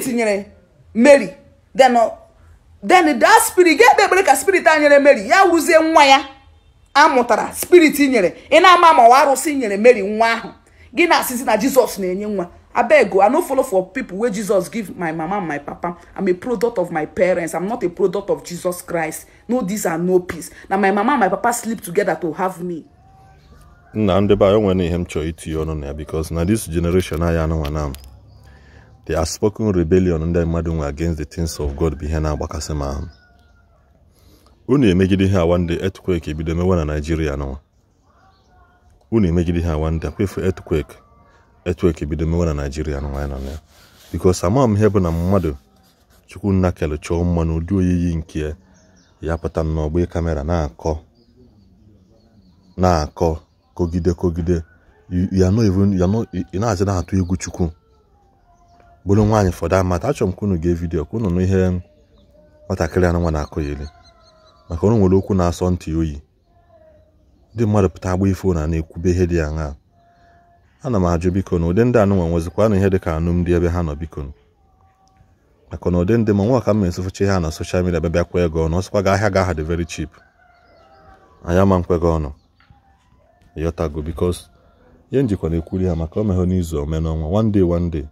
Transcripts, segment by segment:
spirit nyere Mary. Then that spirit get the break a spirit nyere Mary. Ya wuzie nwa ya amụtara spirit nyere. Ina ama ma waru si nyere Mary nwa ahụ. Gị na asisi na Jesus na-enye nwa. Abeg, I no follow for people where Jesus give my mama and my papa. I'm a product of my parents. I'm not a product of Jesus Christ. No, these are no peace. Now my mama and my papa sleep together to have me. Nah, and I don't want him to eat you on there because now this generation I know now. They are spoken rebellion and then against the things of God behind our bakasema. Uni make it here one day earthquake be the one in Nigeria now. Uni make it here one day for earthquake. Earthquake be the one in Nigeria no why there. Because some am here na mmadụ chukwu nakele cho mmanụ do yi nke ya pata no gbe camera na akọ kogide you are not even you know as na atu egwu chukwu bolo nwanyị for that matter achọm kunu ge video kunu no ihe watakịrị anụ nwa na akọ yele maka ọrụ nwere okwu na asọ ntị oyi ndị mmadụ pụta agba ifo na na-ekwube ihe dị anya ana m ajụ biko na ụdị ndị anụ nwa nwezikwa na ihe dị ka anụ ndị ebe ha nọ biko maka na ụdị ndị ma nwa ka m esofuche ha na social media bịa kwa ego ọnụ ọsịkwa ga ahịa ga ha dị very cheap anya ma nkwego ọnụ yotago because ihe njikwa na-ekwuri ha maka o meho n'izu ome n'ọnwa one day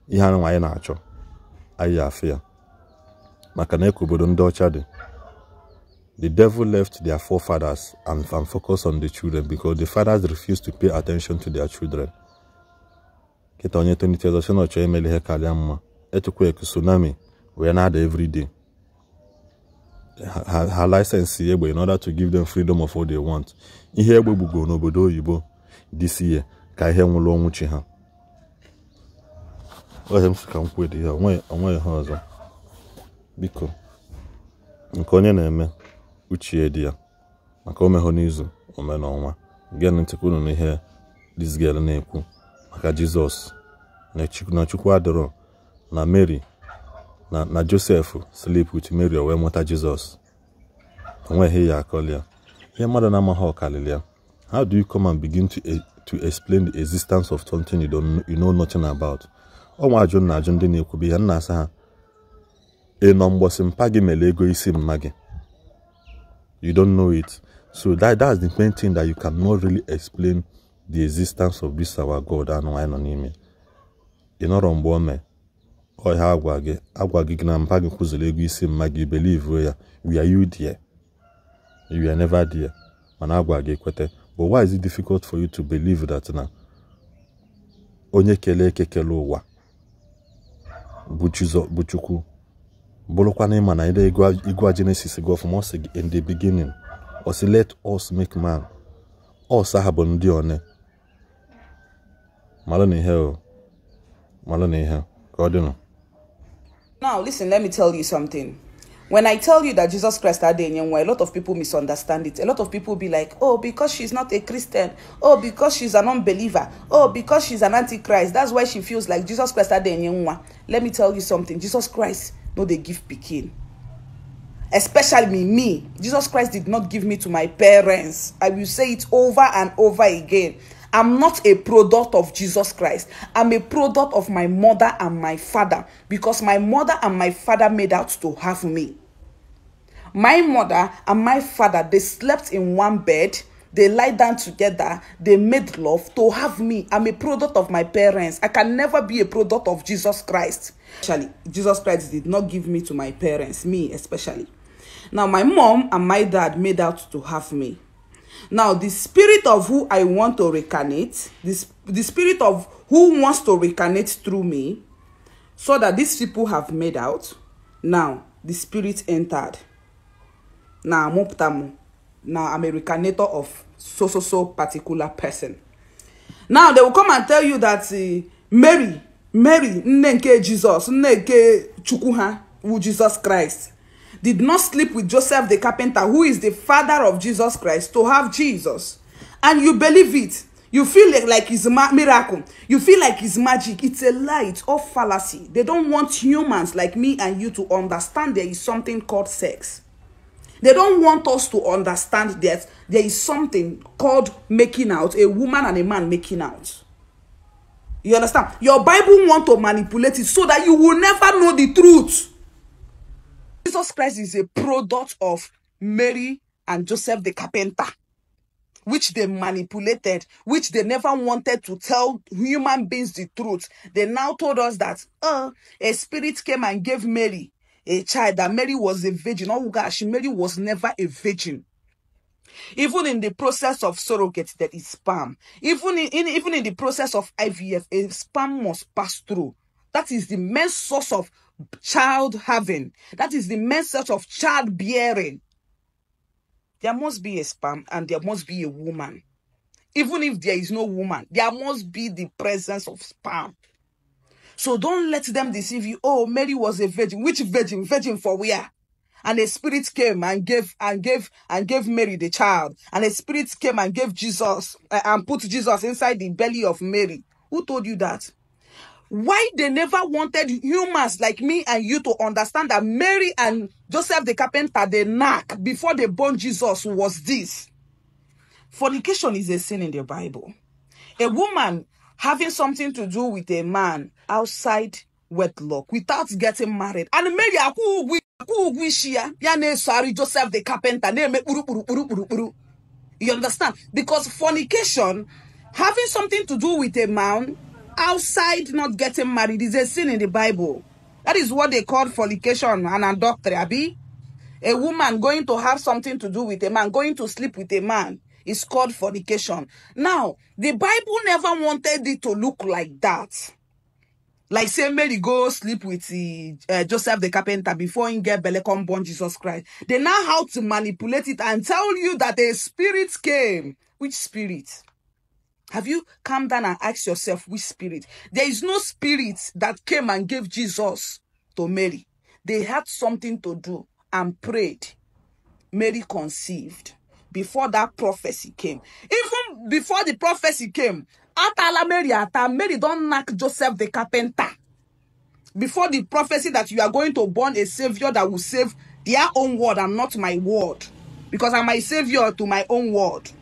ihe anụ nwa anyị na-achọ anyị afụ ya maka na eke obodo ndị ọcha dị. The devil left their forefathers and focused on the children because the fathers refused to pay attention to their children. Kita onye 20,000 ocho emeli he kalia mma. Earthquake, tsunami, we are every day. Her license Igbo in order to give them freedom of what they want. Ihe Igbo bugo n'obodo oyibo this year ka ihe nwụrụ ọnwụchi ha. Ohem ka nkwede ya onwe ha ọzọ. Biko nke onye na-eme uchie di ya maka omeho n'izu omenọnwa gịnị ntikunu n'ihe this girl na-ekwu maka Jesus na Chukwu adọrọ na Mary na Joseph sleep with Mary wee mụta Jesus onweghị ya akọlia ihe mmadụ na-amaghị ọkalili ya. How do you come and begin to explain the existence of something you know nothing about? Ọnwa ajụ na ajụ ndị na-ekwubi ya nna asa ha nọ mgbọsị mpa gị mere ego isi mma gị. You don't know it. So that's the main thing that you cannot really explain the existence of this our God and why no name. You know rombo me. Or ha agwa gị na mpa gị kuzele ego isi mma gị believe where we are you there. You are never there. Mana agwa gị kwete. But why is it difficult for you to believe that na onye kele ụwa bụ Chukwu Bolokwane mana ide igwa Genesis go from us in the beginning. Osi let us make man. Us have ndi one. Malone here. God no. Now listen, let me tell you something. When I tell you that Jesus Christ had a lot of people misunderstand it. A lot of people be like, oh, because she's not a Christian. Oh, because she's an unbeliever. Oh, because she's an antichrist. That's why she feels like Jesus Christ had a Let me tell you something. Jesus Christ no they give pikin. Especially me. Jesus Christ did not give me to my parents. I will say it over and over again. I'm not a product of Jesus Christ. I'm a product of my mother and my father. Because my mother and my father made out to have me. My mother and my father, they slept in one bed. They lie down together. They made love to have me. I'm a product of my parents. I can never be a product of Jesus Christ. Actually, Jesus Christ did not give me to my parents, me especially. Now, my mom and my dad made out to have me. Now, the spirit of who I want to reincarnate, the spirit of who wants to reincarnate through me, so that these people have made out, now, the spirit entered. Now, I'm a reincarnator of so particular person. Now, they will come and tell you that Mary, Nnenke Jesus, Nnenke Chukwuha, who Jesus Christ, did not sleep with Joseph the carpenter, who is the father of Jesus Christ, to have Jesus. And you believe it. You feel like it's a miracle. You feel like it's magic. It's a lie. It's all fallacy. They don't want humans like me and you to understand there is something called sex. They don't want us to understand that there is something called making out, a woman and a man making out. You understand? Your Bible want to manipulate it so that you will never know the truth. Jesus Christ is a product of Mary and Joseph the carpenter, which they manipulated, which they never wanted to tell human beings the truth. They now told us that a spirit came and gave Mary a child, that Mary was a virgin. Oh gosh, Mary was never a virgin. Even in the process of surrogate, there is sperm. Even in the process of IVF, a sperm must pass through. That is the main source of child having. That is the main source of childbearing. There must be a sperm and there must be a woman. Even if there is no woman, there must be the presence of sperm. So don't let them deceive you. Oh, Mary was a virgin. Which virgin? Virgin for where? And a spirit came and gave Mary the child. And a spirit came and gave Jesus and put Jesus inside the belly of Mary. Who told you that? Why they never wanted humans like me and you to understand that Mary and Joseph the carpenter, they knack before they born Jesus was this. Fornication is a sin in the Bible. A woman having something to do with a man outside wedlock without getting married. And Mary, Joseph the carpenter, you understand? Because fornication, having something to do with a man outside not getting married, is a sin in the Bible. That is what they call fornication and adultery, abi? A woman going to have something to do with a man, going to sleep with a man, is called fornication. Now, the Bible never wanted it to look like that. Like say Mary go sleep with Joseph the carpenter before he get belle come born Jesus Christ. They know how to manipulate it and tell you that a spirit came. Which spirit? Have you come down and asked yourself which spirit? There is no spirit that came and gave Jesus to Mary. They had something to do and prayed. Mary conceived before that prophecy came. Even before the prophecy came, Mary don't knock Joseph the carpenter. Before the prophecy that you are going to born a savior that will save their own word and not my word. Because I'm my savior to my own word.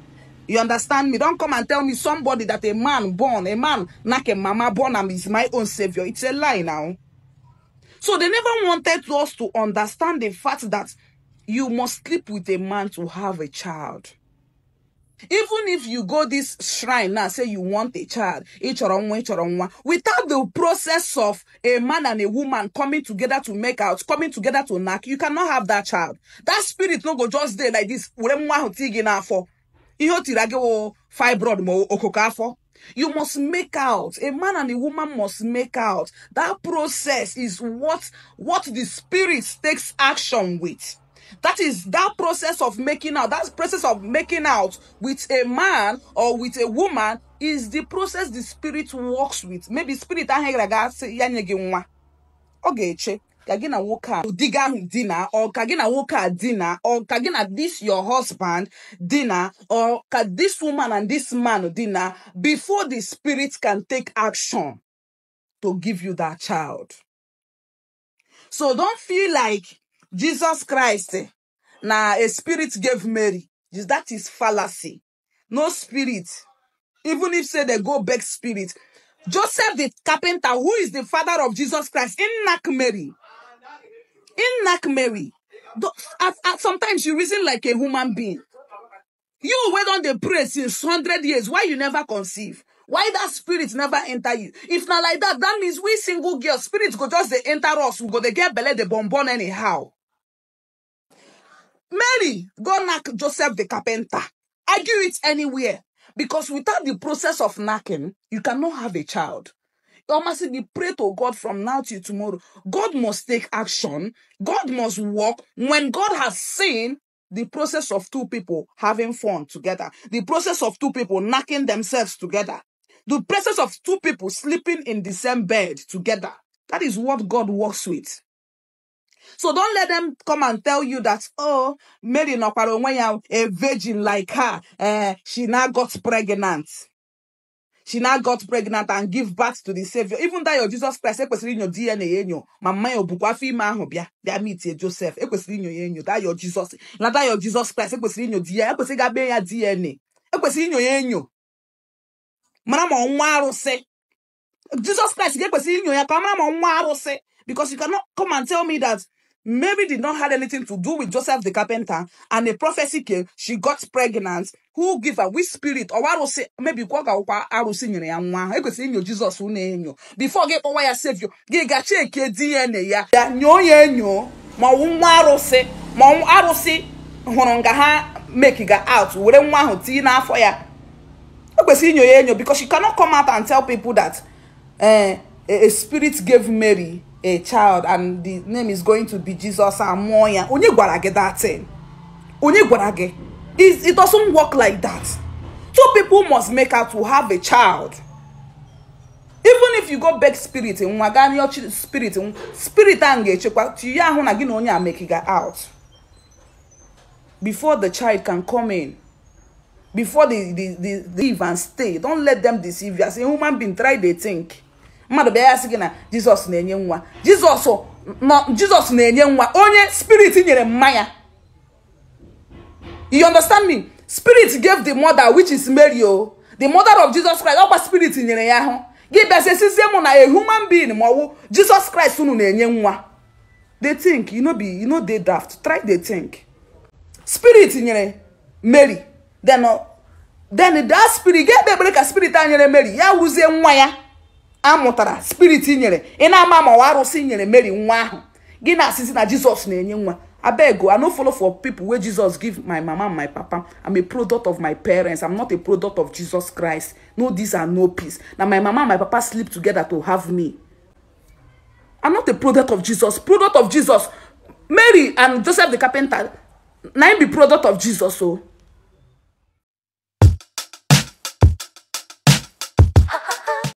You understand me? Don't come and tell me somebody that a man knock a mama born and is my own savior. It's a lie now. So they never wanted us to understand the fact that you must sleep with a man to have a child. Even if you go this shrine now, say you want a child, without the process of a man and a woman coming together to make out, coming together to knock, you cannot have that child. That spirit no go just there like this. Fibroid. You must make out. A man and a woman must make out. That process is what the spirit takes action with. That is that process of making out. That process of making out with a man or with a woman is the process the spirit works with. Maybe spirit okay, kagina woka diga dinner or kagina woka dinner or kagina this your husband dinner or this woman and this man dinner before the spirit can take action to give you that child. So don't feel like Jesus Christ now a spirit gave Mary. That is fallacy. No spirit. Even if say they go back spirit. Joseph the carpenter, who is the father of Jesus Christ, in Mary. Sometimes you reason like a human being. You wait on the pray since 100 years. Why you never conceive? Why that spirit never enter you? If not like that, that means we single girls, spirits go just they enter us. We go they get belly the bonbon anyhow. Mary, go knock Joseph the carpenter. Argue it anywhere. Because without the process of knocking, you cannot have a child. You must be pray to God from now till tomorrow. God must take action. God must work. When God has seen the process of two people having fun together, the process of two people knocking themselves together, the process of two people sleeping in the same bed together, that is what God works with. So don't let them come and tell you that, oh, Mary a virgin like her, she now got pregnant. She now got pregnant and give birth to the Savior. Even that your Jesus Christ, in your DNA, mama your bukwafi mahobia, they meet Joseph, in your that your Jesus, not that your Jesus Christ, in your DNA, in your Manama say. Jesus Christ get kwesịrị inyo ya ka mara ma nwa arụsị, because you cannot come and tell me that Mary did not have anything to do with Joseph the carpenter, and a prophecy came, she got pregnant. Who give her which spirit? Or arụsị, maybe kwa arụsị nyere ya nwa. Ekwesịrị inyo Jesus na-enyo. Before get power ya savior, get ga check DNA ya. Ya nyo ya enyo, ma nwa arụsị, ma arụsị hụrụ nga ha make ga out, were nwa ahụ tinye n'afọ ya. Ekwesịrị inyo ya enyo, because you cannot come out and tell people that a spirit gave Mary a child and the name is going to be Jesus and Moya. Onye gwara ge that thing. Onye gwara ge. It doesn't work like that. So people must make out to have a child. Even if you go beg spirit in wagani spirit ange chekwa to ya hu na gi na onye make out. Before the child can come in. Before they leave and stay. Don't let them deceive you. As a human being, try they think. Jesus na-enye nwa. Jesus na-enye nwa. Onye spirit nyere mmanya. You understand me? Spirit gave the mother, which is Mary, the mother of Jesus Christ. Opa spirit nyere ya ho. Give us a system na a human being mo Jesus Christ unu na-enye nwa. They think, they daft. Try they think. Spirit nyere Mary. Then that spirit get the break a spirit nyere Mary. Ya wuzie nwa ya. Amụtara spirit nyere ina ama ma warụsị nyere Mary nwa ahụ gị na asịsị na Jesus na-enye nwa. Abeg, I no follow for people where Jesus give my mama and my papa. I'm a product of my parents. I'm not a product of Jesus Christ. No this and no peace. Now my mama and my papa sleep together to have me. I'm not a product of Jesus. Product of Jesus. Mary and Joseph the carpenter. Now be product of Jesus. So